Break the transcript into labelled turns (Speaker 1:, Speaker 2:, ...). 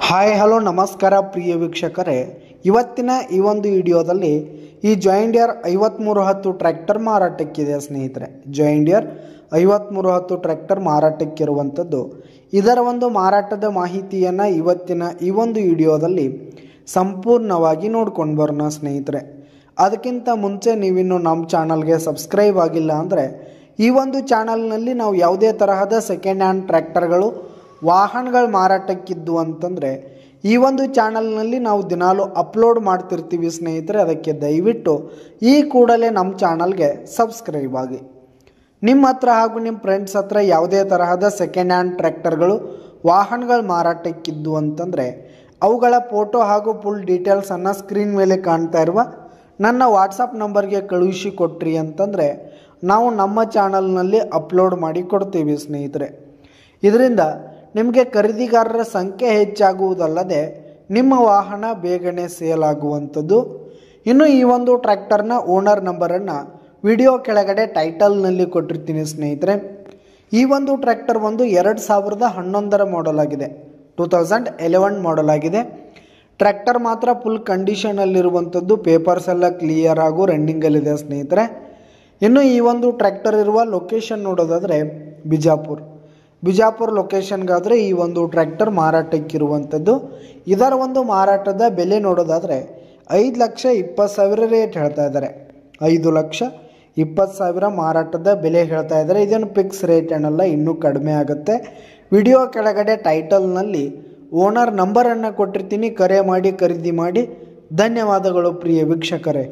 Speaker 1: Hi hello ನಮಸ್ಕಾರ ಪ್ರಿಯ ವೀಕ್ಷಕರೇ, ಇವತ್ತಿನ ಈ ಒಂದು ವಿಡಿಯೋದಲ್ಲಿ ಈ ಜಾಯಿಂಟ್ ಡಿಯರ್ 5310 ಟ್ರ್ಯಾಕ್ಟರ್ ಮಾರಾಟಕ್ಕಿದೆ ಸ್ನೇಹಿತರೆ. ಜಾಯಿಂಟ್ ಡಿಯರ್ 5310 ಟ್ರ್ಯಾಕ್ಟರ್ ಮಾರಾಟಕ್ಕಿರುವಂಥದ್ದು. ಇದರ ಒಂದು ಮಾರಾಟದ ಮಾಹಿತಿಯನ್ನು ಇವತ್ತಿನ ಈ ಒಂದು ವಿಡಿಯೋದಲ್ಲಿ ಸಂಪೂರ್ಣವಾಗಿ ನೋಡ್ಕೊಂಡು ಬರೋಣ ಸ್ನೇಹಿತರೆ. ಅದಕ್ಕಿಂತ ಮುಂಚೆ ನೀವಿನ್ನು ನಮ್ಮ ಚಾನಲ್ಗೆ ಸಬ್ಸ್ಕ್ರೈಬ್ ಆಗಿಲ್ಲ ಅಂದರೆ ಈ ಒಂದು ಚಾನಲ್ನಲ್ಲಿ ನಾವು ಯಾವುದೇ ತರಹದ ಸೆಕೆಂಡ್ ಹ್ಯಾಂಡ್ ಟ್ರ್ಯಾಕ್ಟರ್ಗಳು ವಾಹನಗಳು ಮಾರಾಟಕ್ಕಿದ್ದು ಅಂತಂದರೆ ಈ ಒಂದು ಚಾನಲ್ನಲ್ಲಿ ನಾವು ದಿನಾಲು ಅಪ್ಲೋಡ್ ಮಾಡ್ತಿರ್ತೀವಿ ಸ್ನೇಹಿತರೆ. ಅದಕ್ಕೆ ದಯವಿಟ್ಟು ಈ ಕೂಡಲೇ ನಮ್ಮ ಚಾನಲ್ಗೆ ಸಬ್ಸ್ಕ್ರೈಬ್ ಆಗಿ. ನಿಮ್ಮ ಹತ್ರ ಹಾಗೂ ನಿಮ್ಮ ಫ್ರೆಂಡ್ಸ್ ಹತ್ರ ಯಾವುದೇ ತರಹದ ಸೆಕೆಂಡ್ ಹ್ಯಾಂಡ್ ಟ್ರ್ಯಾಕ್ಟರ್ಗಳು ವಾಹನಗಳು ಮಾರಾಟಕ್ಕಿದ್ದು ಅಂತಂದರೆ ಅವುಗಳ ಫೋಟೋ ಹಾಗೂ ಫುಲ್ ಡೀಟೇಲ್ಸನ್ನು ಸ್ಕ್ರೀನ್ ಮೇಲೆ ಕಾಣ್ತಾ ಇರುವ ನನ್ನ ವಾಟ್ಸಪ್ ನಂಬರ್ಗೆ ಕಳುಹಿಸಿ ಕೊಟ್ರಿ ಅಂತಂದರೆ ನಾವು ನಮ್ಮ ಚಾನಲ್ನಲ್ಲಿ ಅಪ್ಲೋಡ್ ಮಾಡಿ ಕೊಡ್ತೀವಿ ಸ್ನೇಹಿತರೆ. ಇದರಿಂದ ನಿಮಗೆ ಖರೀದಿಗಾರರ ಸಂಖ್ಯೆ ಹೆಚ್ಚಾಗುವುದಲ್ಲದೆ ನಿಮ್ಮ ವಾಹನ ಬೇಗನೆ ಸೇಲ್ ಆಗುವಂಥದ್ದು. ಇನ್ನು ಈ ಒಂದು ಟ್ರ್ಯಾಕ್ಟರ್ನ ಓನರ್ ನಂಬರನ್ನು ವಿಡಿಯೋ ಕೆಳಗಡೆ ಟೈಟಲ್ನಲ್ಲಿ ಕೊಟ್ಟಿರ್ತೀನಿ ಸ್ನೇಹಿತರೆ. ಈ ಒಂದು ಟ್ರ್ಯಾಕ್ಟರ್ ಒಂದು 2011 ಮಾಡೆಲ್ ಆಗಿದೆ, 2011 ಮಾಡೆಲ್ ಆಗಿದೆ. ಟ್ರ್ಯಾಕ್ಟರ್ ಮಾತ್ರ ಫುಲ್ ಕಂಡೀಷನಲ್ಲಿರುವಂಥದ್ದು, ಪೇಪರ್ಸ್ ಎಲ್ಲ ಕ್ಲಿಯರ್ ಹಾಗೂ ರನ್ನಿಂಗಲ್ಲಿದೆ ಸ್ನೇಹಿತರೆ. ಇನ್ನು ಈ ಒಂದು ಟ್ರ್ಯಾಕ್ಟರ್ ಇರುವ ಲೊಕೇಶನ್ ನೋಡೋದಾದರೆ ಬಿಜಾಪುರ ಲೊಕೇಶನ್ಗಾದರೆ ಈ ಒಂದು ಟ್ರ್ಯಾಕ್ಟರ್ ಮಾರಾಟಕ್ಕಿರುವಂಥದ್ದು. ಇದರ ಒಂದು ಮಾರಾಟದ ಬೆಲೆ ನೋಡೋದಾದರೆ 5,20,000 ರೇಟ್ ಹೇಳ್ತಾ ಇದ್ದಾರೆ. 5,20,000 ಮಾರಾಟದ ಬೆಲೆ ಹೇಳ್ತಾ ಇದ್ದಾರೆ. ಇದೇನು ಫಿಕ್ಸ್ ರೇಟ್ ಏನಲ್ಲ, ಇನ್ನೂ ಕಡಿಮೆ ಆಗುತ್ತೆ. ವಿಡಿಯೋ ಕೆಳಗಡೆ ಟೈಟಲ್ನಲ್ಲಿ ಓನರ್ ನಂಬರನ್ನು ಕೊಟ್ಟಿರ್ತೀನಿ, ಕರೆ ಮಾಡಿ ಖರೀದಿ ಮಾಡಿ. ಧನ್ಯವಾದಗಳು ಪ್ರಿಯ ವೀಕ್ಷಕರೇ.